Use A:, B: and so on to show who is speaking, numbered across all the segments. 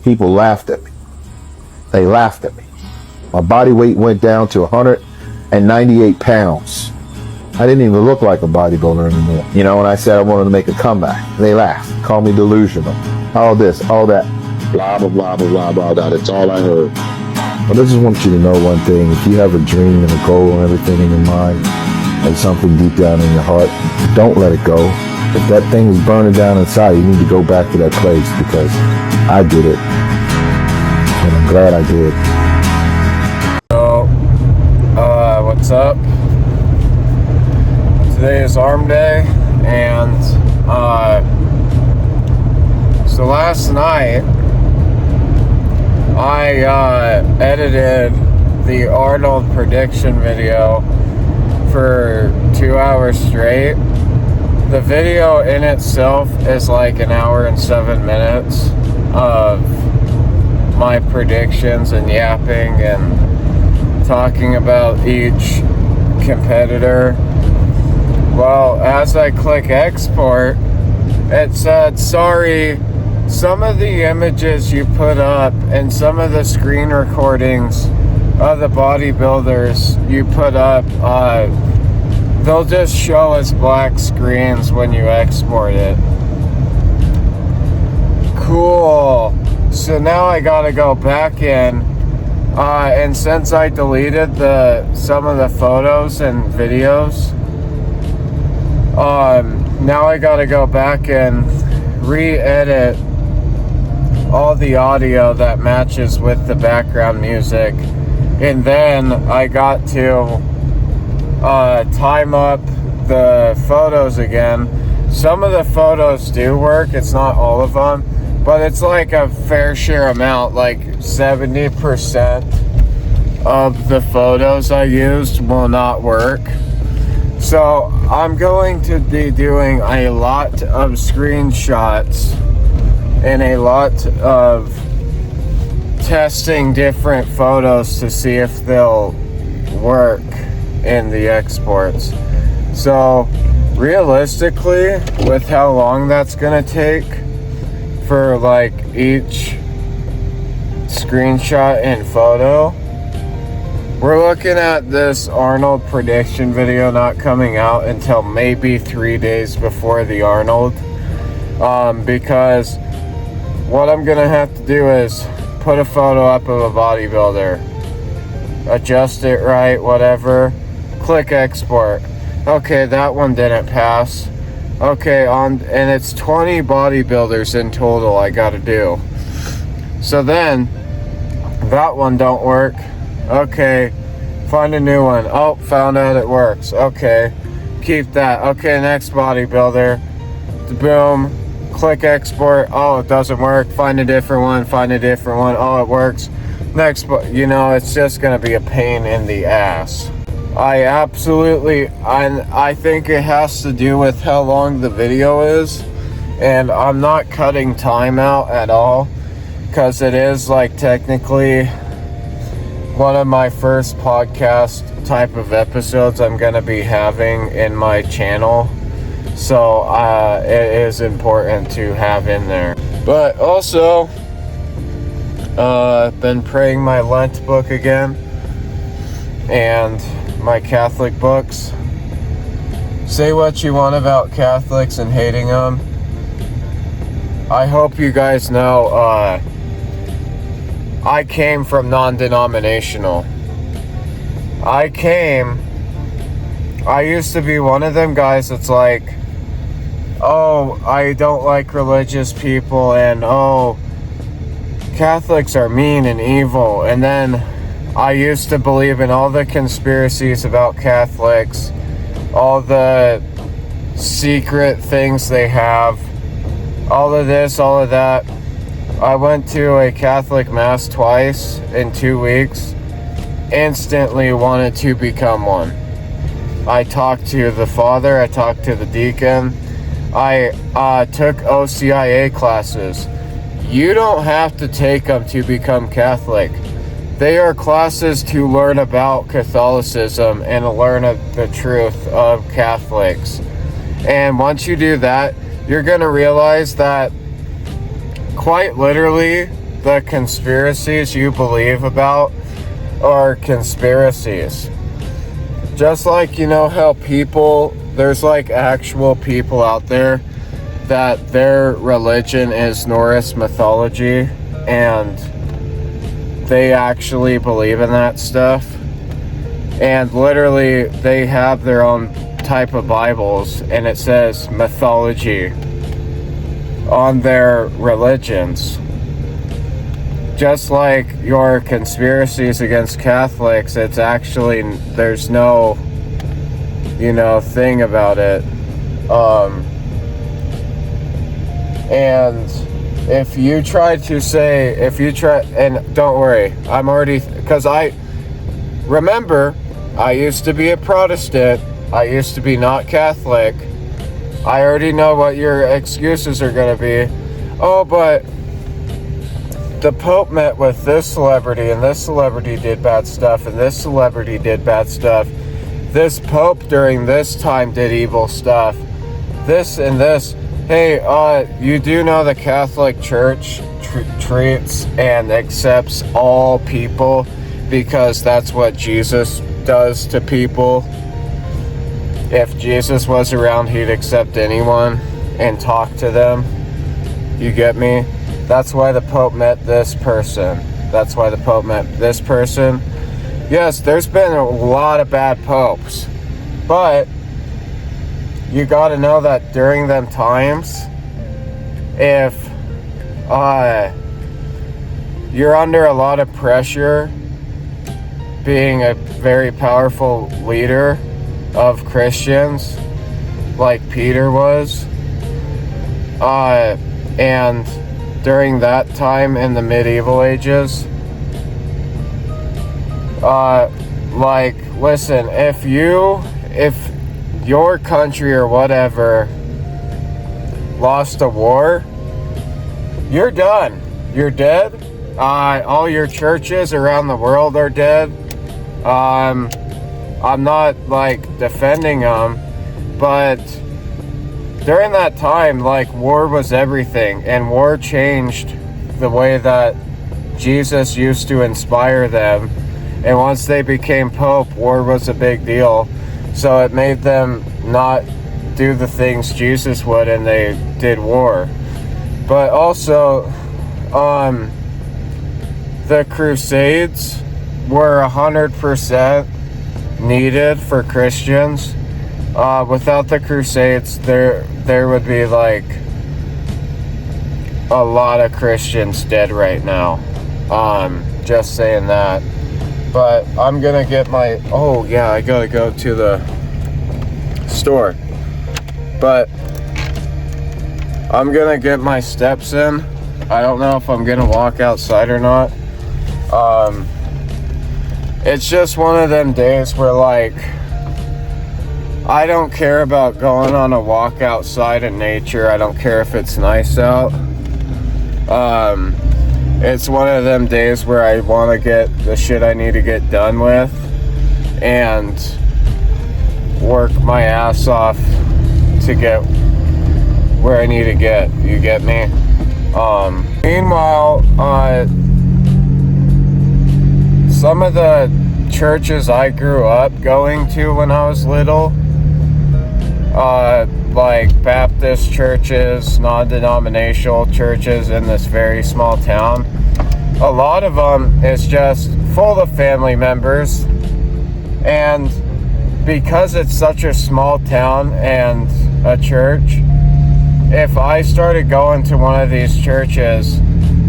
A: People laughed at me. They laughed at me. My body weight went down to 198 pounds. I didn't even look like a bodybuilder anymore. You know, when I said I wanted to make a comeback, they laughed, called me delusional. All this, all that, blah, blah, blah, blah, blah, blah, blah. That's all I heard. But I just want you to know one thing. If you have a dream and a goal and everything in your mind and something deep down in your heart, don't let it go. If that thing is burning down inside, you need to go back to that place, because I did it. And I'm glad I did.
B: So, what's up? Today is arm day, and so last night I edited the Arnold prediction video for 2 hours straight. The video in itself is like an hour and 7 minutes of my predictions and yapping and talking about each competitor. Well, as I click export, it said, sorry, some of the images you put up and some of the screen recordings of the bodybuilders you put up, they'll just show as black screens when you export it. Cool. So now I gotta go back in, and since I deleted some of the photos and videos, now I gotta go back and re-edit all the audio that matches with the background music, and then I got to time up the photos again. Some of the photos do work, it's not all of them, but it's like a fair share amount, like 70% of the photos I used will not work. So I'm going to be doing a lot of screenshots and a lot of testing different photos to see if they'll work in the exports. So realistically, with how long that's gonna take for like each screenshot and photo, we're looking at this Arnold prediction video not coming out until maybe 3 days before the Arnold, because what I'm gonna have to do is put a photo up of a bodybuilder, adjust it right, whatever, click export. Okay, that one didn't pass. Okay, and it's 20 bodybuilders in total I gotta do. So then that one don't work. Okay, find a new one. Oh, found out it works. Okay, keep that. Okay, next bodybuilder. Boom. Click export. Oh, it doesn't work. Find a different one. Find a different one. Oh, it works. Next, you know, it's just gonna be a pain in the ass. I think it has to do with how long the video is, and I'm not cutting time out at all, because it is like technically one of my first podcast type of episodes I'm gonna be having in my channel, so it is important to have in there. But also, I've been praying my Lent book again, and my Catholic books. Say what you want about Catholics and hating them. I hope you guys know, I came from non-denominational. I used to be one of them guys that's like, oh, I don't like religious people, and oh, Catholics are mean and evil. And then I used to believe in all the conspiracies about Catholics, all the secret things they have, all of this, all of that. I went to a Catholic Mass twice in 2 weeks, instantly wanted to become one. I talked to the father, I talked to the deacon, I took OCIA classes. You don't have to take them to become Catholic. They are classes to learn about Catholicism and learn the truth of Catholics. And once you do that, you're going to realize that quite literally the conspiracies you believe about are conspiracies. Just like, you know how there's like actual people out there that their religion is Norse mythology and they actually believe in that stuff. And literally they have their own type of Bibles and it says mythology on their religions. Just like your conspiracies against Catholics, it's actually, there's no, thing about it. And if you try, and don't worry, because remember, I used to be a Protestant, I used to be not Catholic, I already know what your excuses are going to be. Oh, but the Pope met with this celebrity, and this celebrity did bad stuff, and this celebrity did bad stuff. This Pope during this time did evil stuff. This and this. Hey, you do know the Catholic Church treats and accepts all people because that's what Jesus does to people. If Jesus was around, he'd accept anyone and talk to them. You get me? That's why the Pope met this person. That's why the Pope met this person. Yes, there's been a lot of bad popes. But you gotta know that during them times, if you're under a lot of pressure, being a very powerful leader of Christians, like Peter was, and during that time in the medieval ages, listen, if your country or whatever lost a war, you're done. You're dead. All your churches around the world are dead. I'm not defending them, but during that time, war was everything, and war changed the way that Jesus used to inspire them. And once they became Pope, war was a big deal. So it made them not do the things Jesus would, and they did war. But also, the Crusades were 100% needed for Christians. Without the Crusades, there would be a lot of Christians dead right now. Just saying that. But I'm gonna get I gotta go to the store. But I'm gonna get my steps in. I don't know if I'm gonna walk outside or not. It's just one of them days where I don't care about going on a walk outside in nature. I don't care if it's nice out. It's one of them days where I want to get the shit I need to get done with and work my ass off to get where I need to get. You get me? Meanwhile, some of the churches I grew up going to when I was little, like Baptist churches, non-denominational churches in this very small town, a lot of them is just full of family members. And because it's such a small town and a church, if I started going to one of these churches,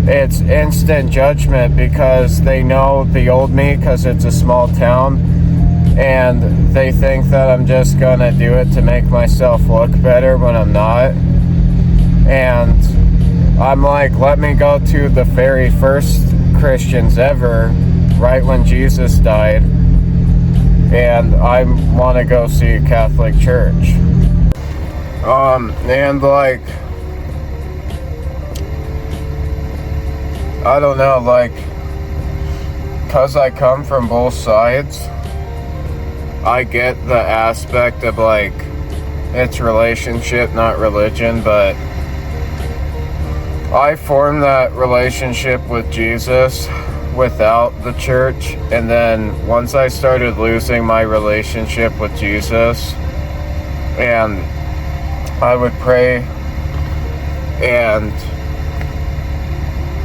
B: it's instant judgment because they know the old me because it's a small town, and they think that I'm just gonna do it to make myself look better when I'm not. And I'm like, let me go to the very first Christians ever, right when Jesus died, and I want to go see a Catholic church. And I don't know, cause I come from both sides, I get the aspect of it's relationship, not religion, but I formed that relationship with Jesus without the church, and then once I started losing my relationship with Jesus, and I would pray and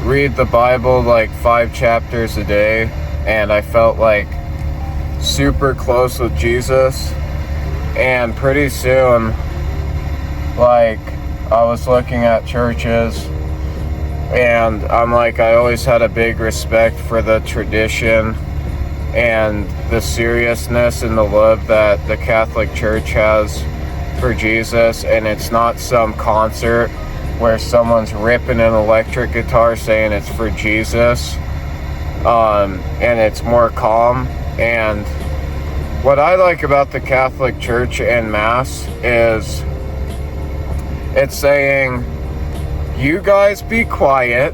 B: read the Bible like 5 chapters a day, and I felt like super close with Jesus. And pretty soon, like, I was looking at churches, and I'm like, I always had a big respect for the tradition and the seriousness and the love that the Catholic Church has for Jesus. And it's not some concert where someone's ripping an electric guitar saying it's for Jesus, and it's more calm. And what I like about the Catholic Church and Mass is it's saying, you guys be quiet.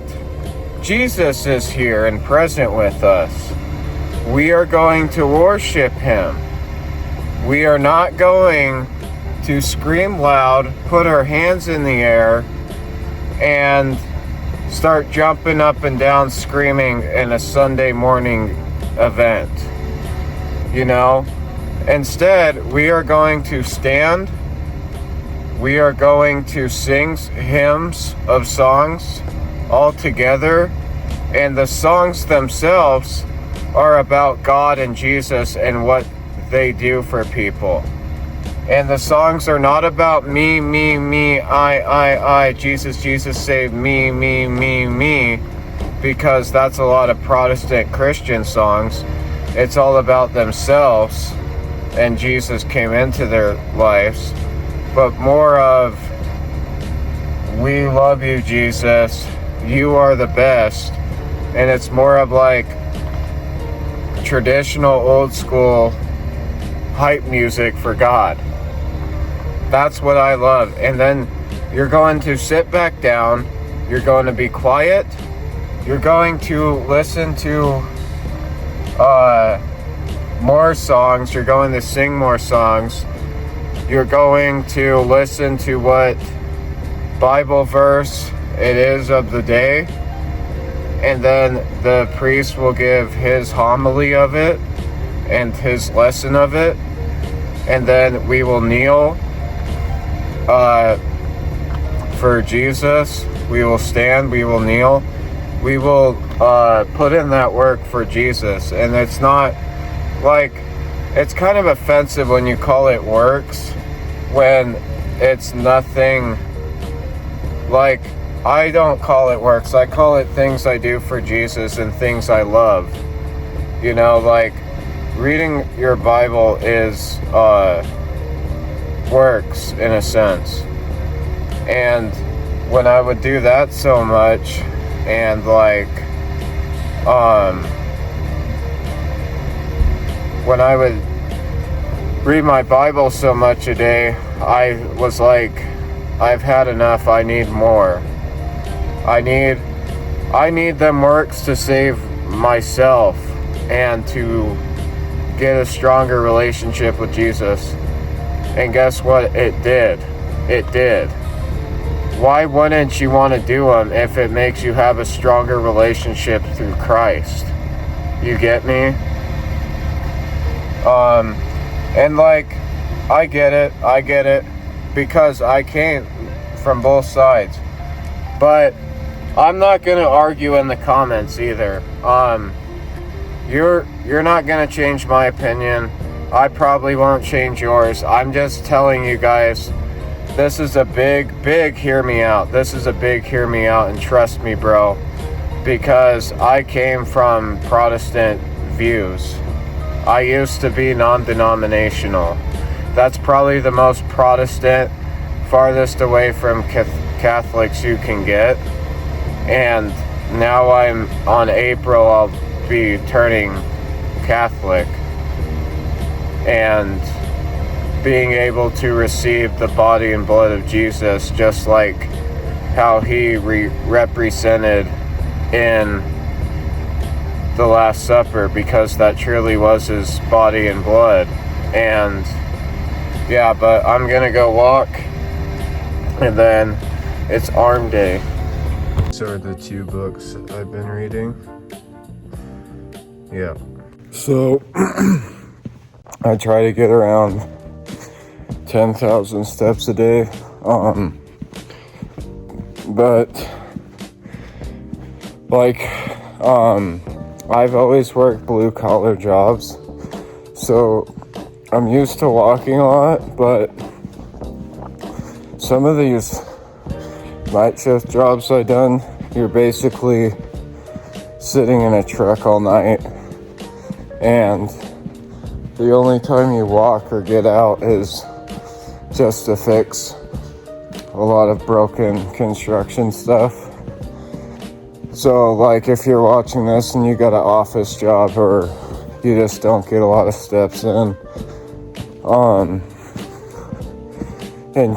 B: Jesus is here and present with us. We are going to worship him. We are not going to scream loud, put our hands in the air, and start jumping up and down screaming in a Sunday morning event. You know? Instead, we are going to stand. We are going to sing hymns of songs all together, and the songs themselves are about God and Jesus and what they do for people. And the songs are not about me, I, Jesus, Jesus save me, because that's a lot of Protestant Christian songs. It's all about themselves, and Jesus came into their lives. But more of, we love you, Jesus, you are the best. And it's more of like traditional old school hype music for God. That's what I love. And then you're going to sit back down, you're going to be quiet, you're going to listen to more songs, you're going to sing more songs. You're going to listen to what Bible verse it is of the day, and then the priest will give his homily of it and his lesson of it, and then we will kneel for Jesus. We will stand, we will kneel, we will put in that work for Jesus. And it's not like, it's kind of offensive when you call it works, when it's nothing. Like, I don't call it works, I call it things I do for Jesus and things I love. You know, like, reading your Bible is works in a sense. And when I would do that so much, and like when I would read my Bible so much a day, I was like, I've had enough, I need more. I need them works to save myself and to get a stronger relationship with Jesus. And guess what? It did. It did. Why wouldn't you want to do them if it makes you have a stronger relationship through Christ? You get me? And like, I get it, because I came from both sides. But I'm not gonna argue in the comments either. You're not gonna change my opinion. I probably won't change yours. I'm just telling you guys, this is a big hear me out. This is a big hear me out, and trust me, bro, because I came from Protestant views. I used to be non-denominational. That's probably the most Protestant, farthest away from Catholics you can get. And now on April, I'll be turning Catholic and being able to receive the body and blood of Jesus, just like how he represented in the Last Supper, because that truly was his body and blood. And yeah, but I'm gonna go walk, and then it's arm day. these are the 2 books I've been reading. Yeah. So I try to get around 10,000 steps a day. But like, I've always worked blue collar jobs, so I'm used to walking a lot, but some of these night shift jobs I've done, you're basically sitting in a truck all night, and the only time you walk or get out is just to fix a lot of broken construction stuff. So like, if you're watching this and you got an office job or you just don't get a lot of steps in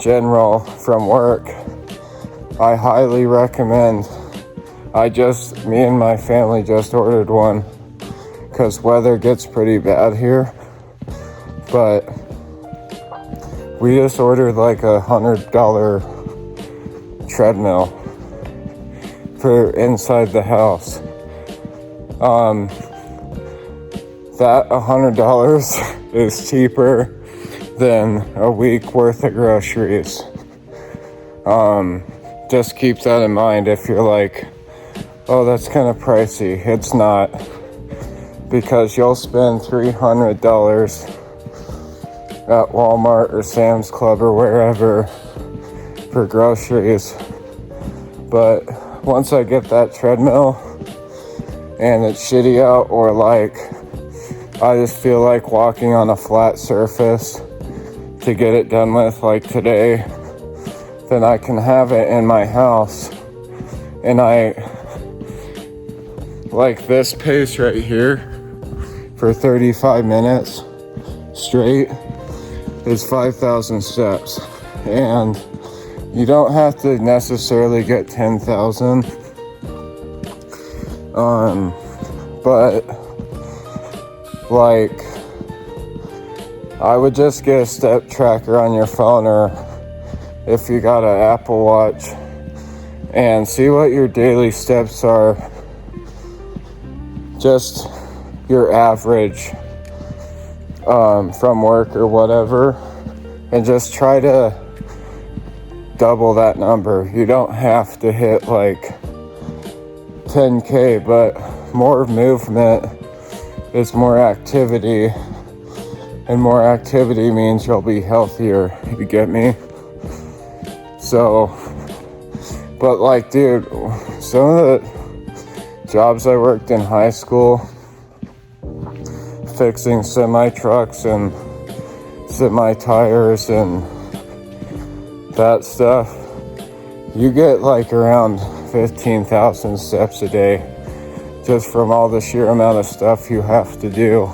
B: general from work, I highly recommend. Me and my family just ordered one because weather gets pretty bad here, but we just ordered like $100 treadmill for inside the house. That $100 is cheaper than a week worth of groceries. Just keep that in mind if you're like, oh, that's kind of pricey. It's not, because you'll spend $300 at Walmart or Sam's Club or wherever for groceries. But once I get that treadmill and it's shitty out, or like I just feel like walking on a flat surface to get it done with, like today, then I can have it in my house. And I like this pace right here for 35 minutes straight is 5,000 steps. And you don't have to necessarily get 10,000. But like, I would just get a step tracker on your phone, or if you got an Apple Watch, and see what your daily steps are, just your average from work or whatever, and just try to double that number. You don't have to hit like 10K, but more movement is more activity, and more activity means you'll be healthier. You get me? So, but like, dude, some of the jobs I worked in high school, fixing semi-trucks and semi-tires and that stuff, you get like around 15,000 steps a day just from all the sheer amount of stuff you have to do.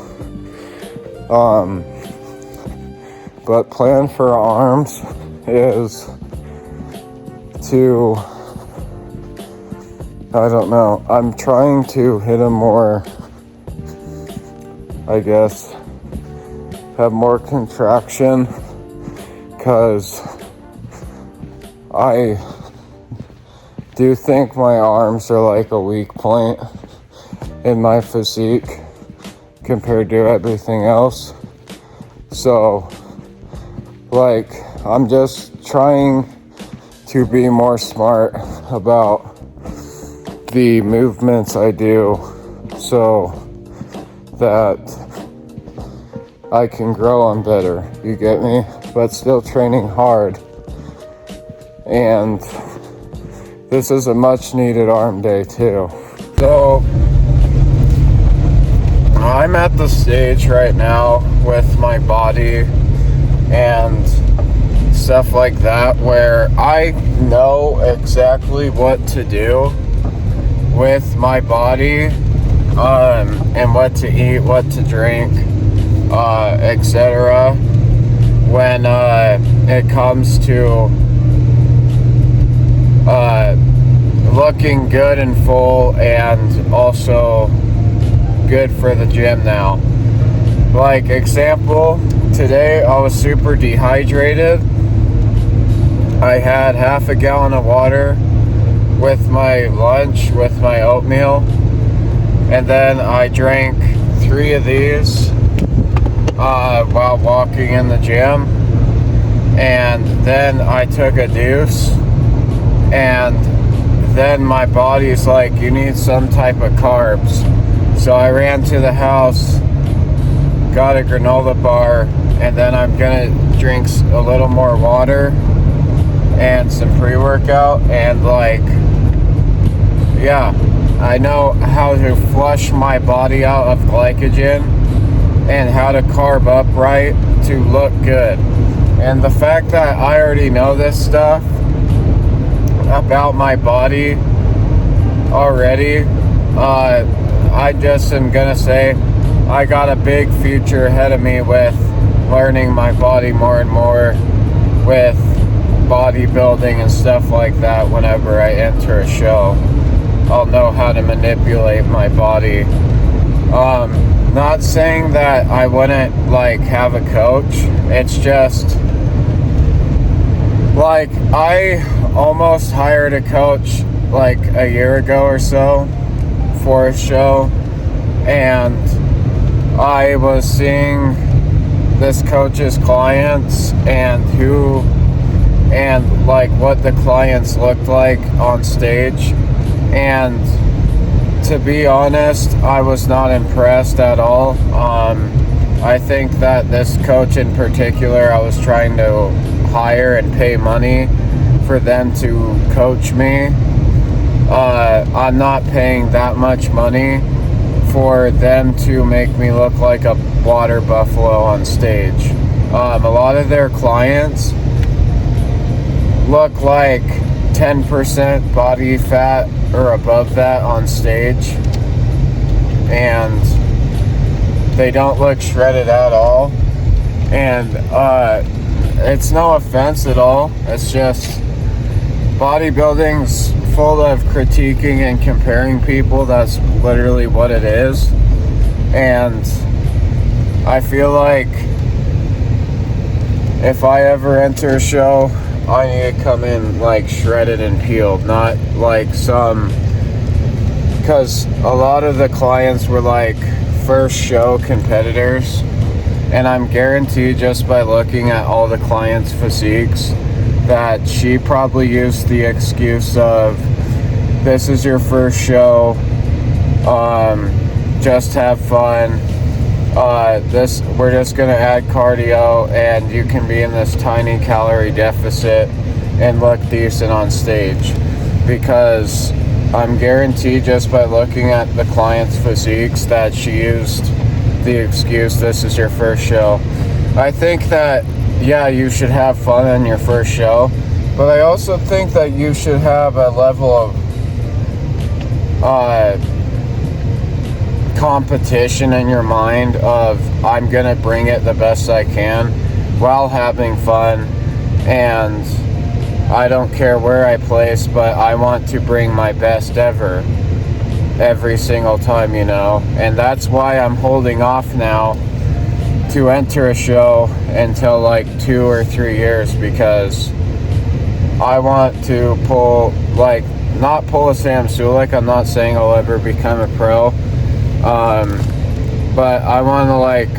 B: But plan for arms is to, I don't know, I'm trying to hit them more, I guess, have more contraction, because I do think my arms are like a weak point in my physique compared to everything else. So, like, I'm just trying to be more smart about the movements I do so that I can grow on better, you get me? But still training hard. And this is a much needed arm day too. So I'm at the stage right now with my body and stuff like that where I know exactly what to do with my body, and what to eat, what to drink, etc. when it comes to looking good and full, and also good for the gym now. Like, example, today I was super dehydrated. I had half a gallon of water with my lunch, with my oatmeal. And then I drank 3 of these while walking in the gym. And then I took a deuce. And then my body's like, you need some type of carbs. So I ran to the house, got a granola bar, and then I'm gonna drink a little more water and some pre-workout. And like, yeah, I know how to flush my body out of glycogen and how to carb up right to look good. And the fact that I already know this stuff about my body already, I just am gonna say I got a big future ahead of me with learning my body more and more with bodybuilding and stuff like that. Whenever I enter a show, I'll know how to manipulate my body. Not saying that I wouldn't like have a coach. It's just like I almost hired a coach like a year ago or so for a show, and I was seeing this coach's clients and like what the clients looked like on stage, and to be honest, I was not impressed at all. I think that this coach in particular, I was trying to hire and pay money for them to coach me. I'm not paying that much money for them to make me look like a water buffalo on stage. A lot of their clients look like 10% body fat or above that on stage, and they don't look shredded at all. And it's no offense at all, it's just bodybuilding's full of critiquing and comparing people. That's literally what it is. And I feel like if I ever enter a show, I need to come in like shredded and peeled, not like some, because a lot of the clients were like first show competitors, and I'm guaranteed just by looking at all the clients' physiques that she probably used the excuse of, this is your first show, just have fun, we're just gonna add cardio and you can be in this tiny calorie deficit and look decent on stage. Because I'm guaranteed just by looking at the client's physiques that she used the excuse, this is your first show. I think that, yeah, you should have fun on your first show, but I also think that you should have a level of competition in your mind of, I'm gonna bring it the best I can while having fun, and I don't care where I place, but I want to bring my best ever every single time, you know. And that's why I'm holding off now to enter a show until like 2 or 3 years, because I want to pull, like, not pull a Sam Sulek. I'm not saying I'll ever become a pro, but I want to like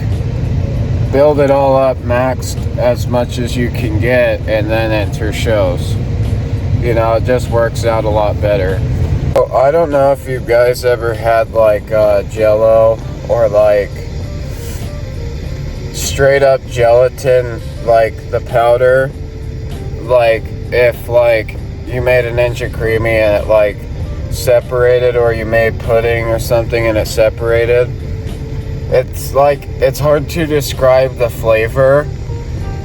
B: build it all up, maxed as much as you can get, and then enter shows. You know, it just works out a lot better. So, I don't know if you guys ever had like Jello or like straight up gelatin, like the powder. Like if like you made a Ninja Creamy and it like separated, or you made pudding or something and it separated. It's like, it's hard to describe the flavor,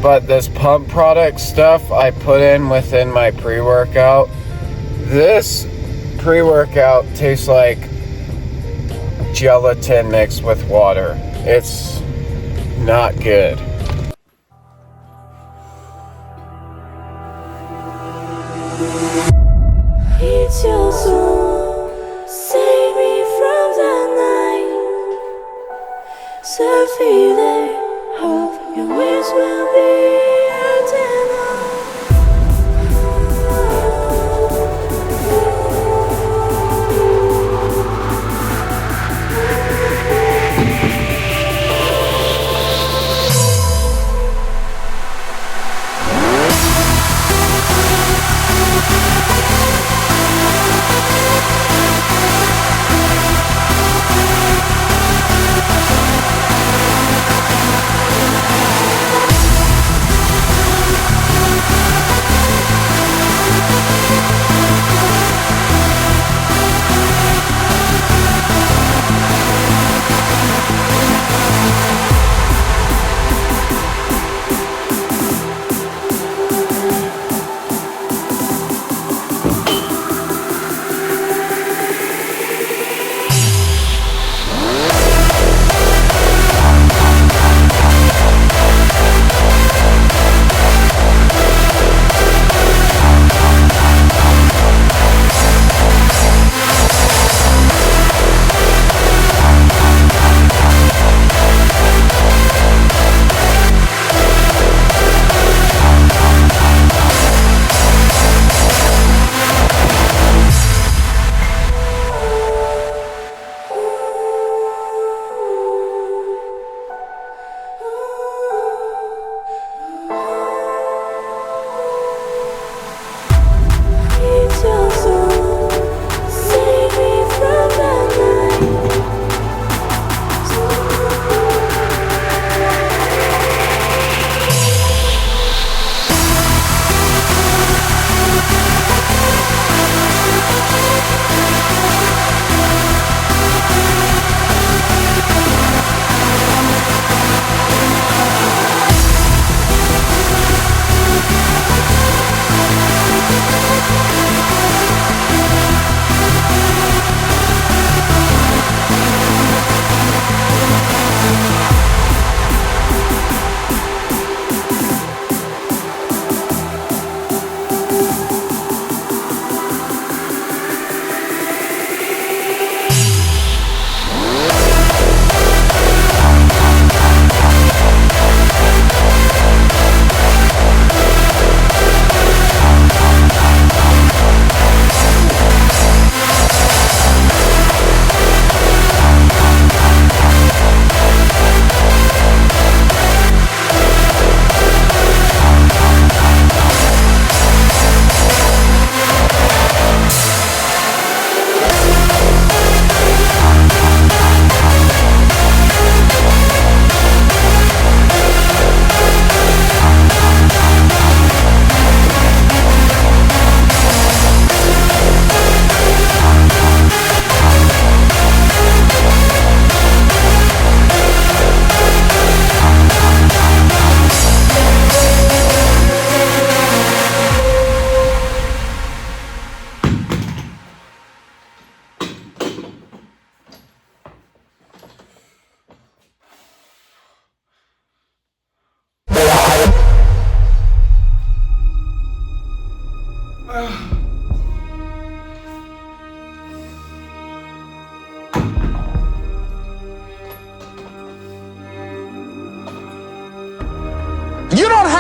B: but this pump product stuff I put in within my pre-workout, this pre-workout tastes like gelatin mixed with water. It's not good.
C: It's your soul, save me from the night. So feel there, hope your wish will be eternal.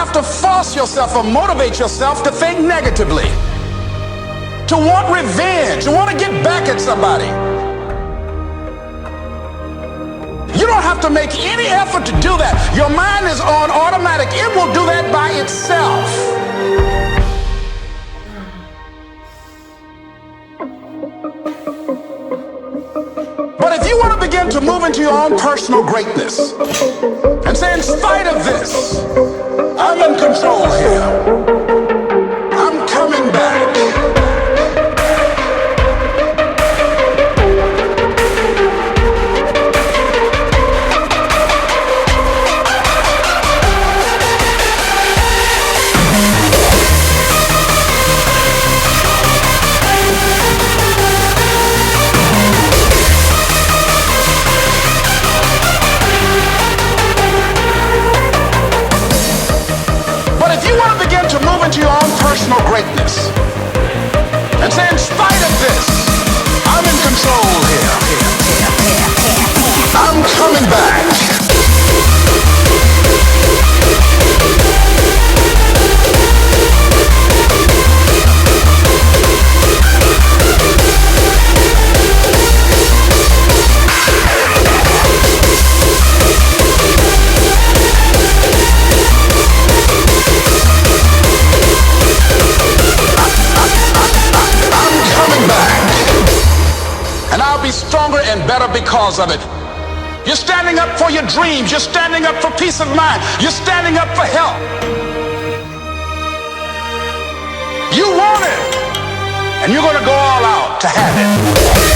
D: have to force yourself or motivate yourself to think negatively, to want revenge, to want to get back at somebody. You don't have to make any effort to do that. Your mind is on automatic. It will do that by itself. But if you want to begin to move into your own personal greatness and say, in spite of this, I'm in control here. I'm coming back. Into your own personal greatness and say, in spite of this, I'm in control here. I'm coming back. Stronger and better because of it. You're standing up for your dreams. You're standing up for peace of mind. You're standing up for help. You want it, and you're going to go all out to have it.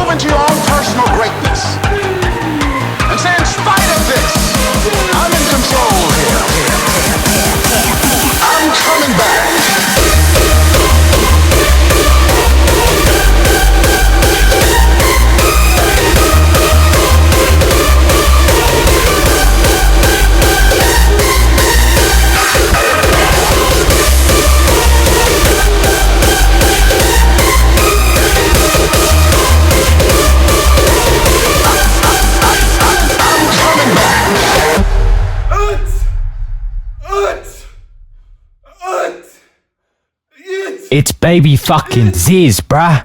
D: Into your own personal greatness and say, in spite of this, I'm in control here. I'm coming back.
E: It's baby fucking Ziz, bruh.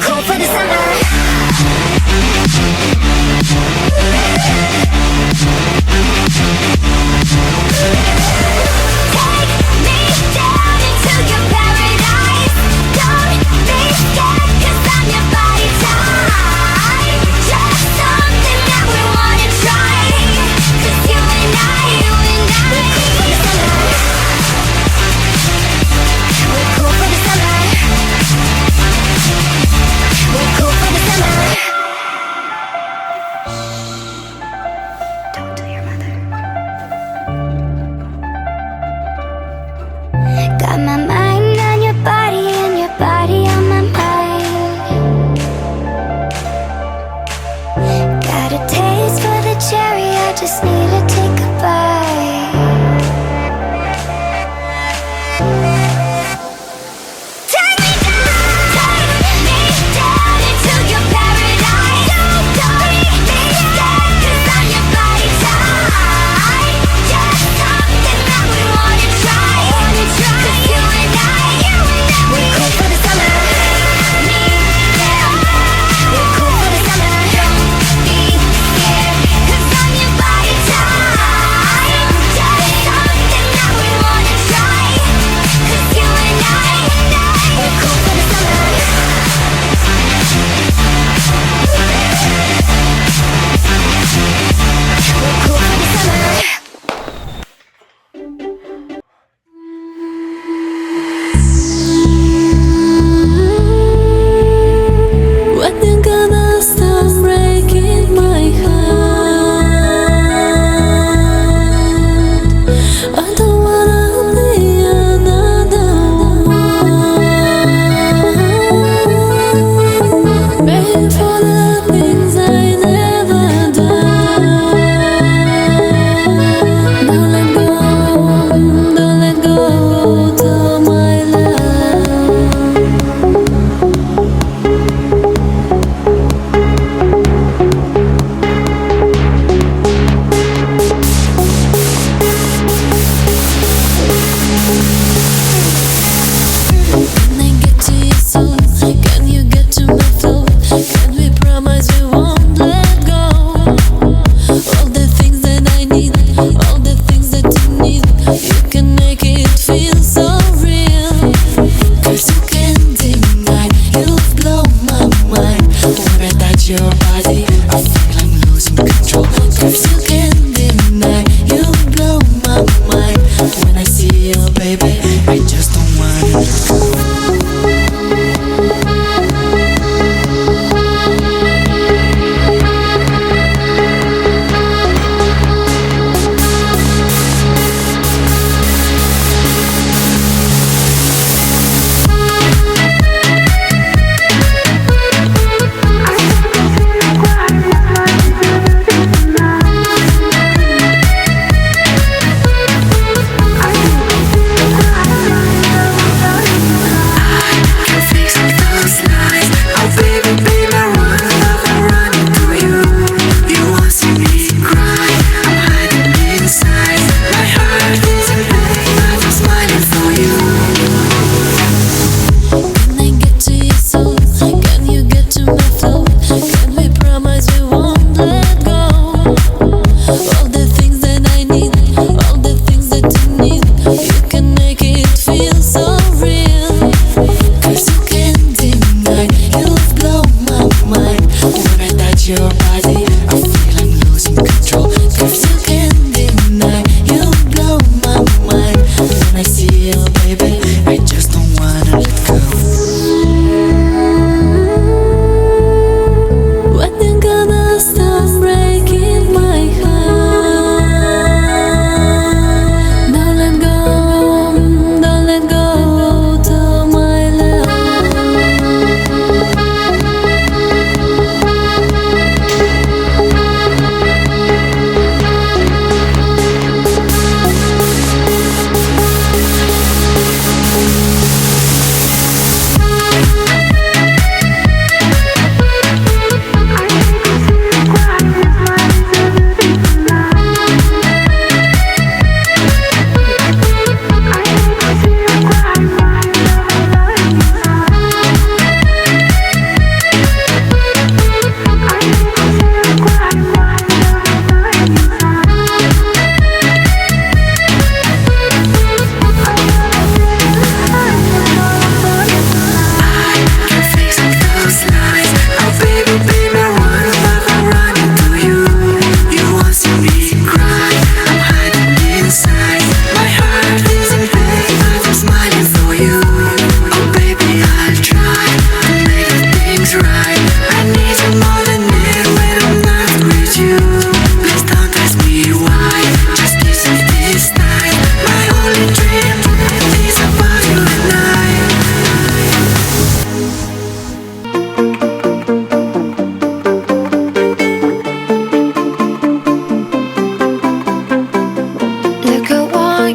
C: cool for the summer. Take me down into your paradise. Don't be scared, 'cause I'm your body type. Just something that we wanna try. 'Cause you and I, we're cool for the summer. We're cool for the summer. We're cool for the summer. Don't tell your mother.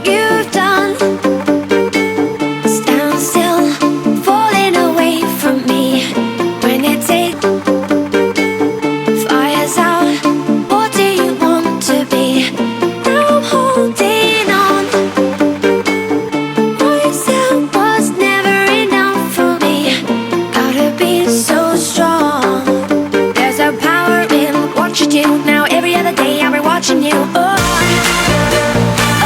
C: you've done. Stand still, falling away from me. When you take fires out, what do you want to be? Now I'm holding on. What you said was never enough for me. Gotta be so strong. There's a power in what you do. Now every other day I'll be watching you. Oh,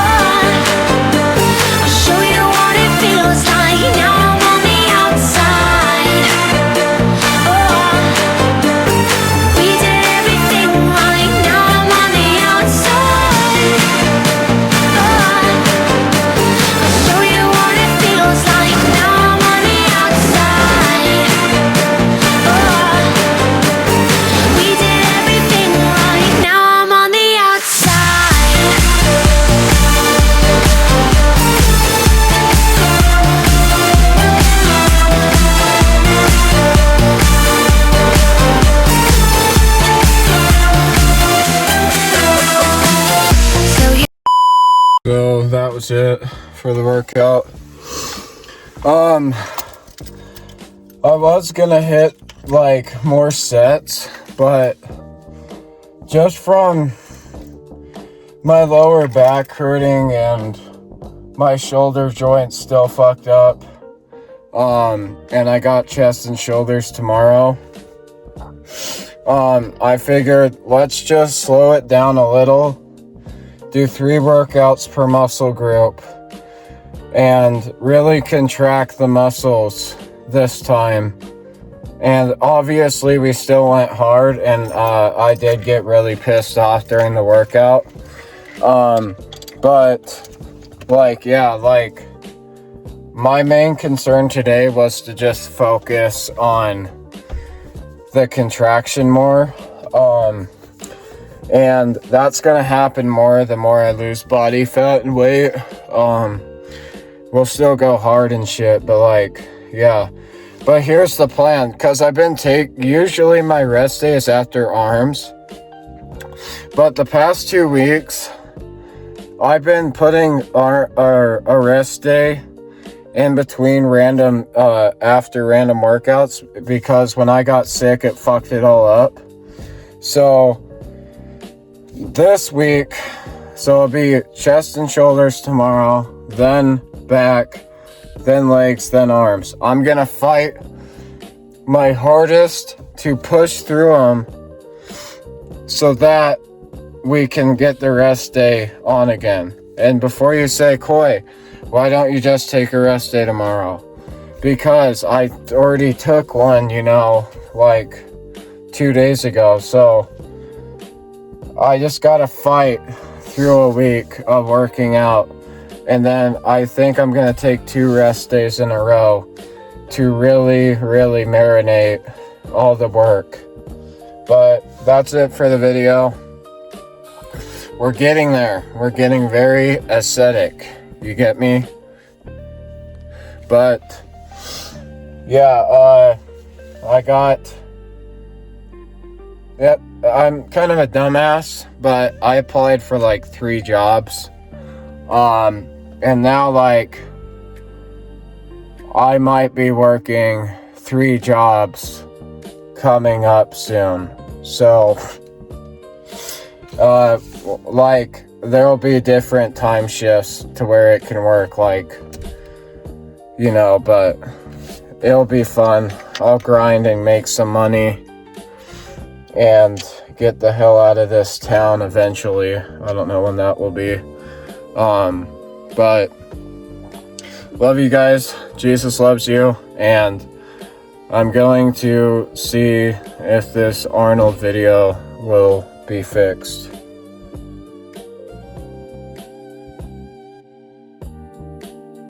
C: I'll show you what it feels like. Now I'm on the outside. Oh, we did everything right. Now I'm on the outside. Oh, I'll show you what it feels like. Now I'm on the outside. Oh, we did everything right. Now I'm on the outside. So you
B: So that was it for the workout. I was gonna hit like more sets, but just from my lower back hurting and my shoulder joints still fucked up, and I got chest and shoulders tomorrow, I figured let's just slow it down a little, do 3 workouts per muscle group, and really contract the muscles this time. And obviously we still went hard, and I did get really pissed off during the workout. But like, yeah, like my main concern today was to just focus on the contraction more. And that's gonna happen more the more I lose body fat and weight. We'll still go hard and shit, but like, yeah. But here's the plan, because I've been usually my rest day is after arms, but the past 2 weeks I've been putting a rest day in between random after random workouts, because when I got sick it fucked it all up. So this week, so it'll be chest and shoulders tomorrow, then back, then legs, then arms. I'm gonna fight my hardest to push through them so that we can get the rest day on again. And before you say, Koi, why don't you just take a rest day tomorrow? Because I already took one, you know, like 2 days ago. So I just gotta fight through a week of working out. And then I think I'm gonna take 2 rest days in a row to really, really marinate all the work. But that's it for the video. We're getting there. We're getting very aesthetic. You get me? But yeah, yep, I'm kind of a dumbass, but I applied for like 3 jobs. And now like I might be working 3 jobs coming up soon. So like there'll be different time shifts to where it can work, like, you know, but it'll be fun. I'll grind and make some money and get the hell out of this town eventually. I don't know when that will be. But love you guys. Jesus loves you. And I'm going to see if this Arnold video will be fixed.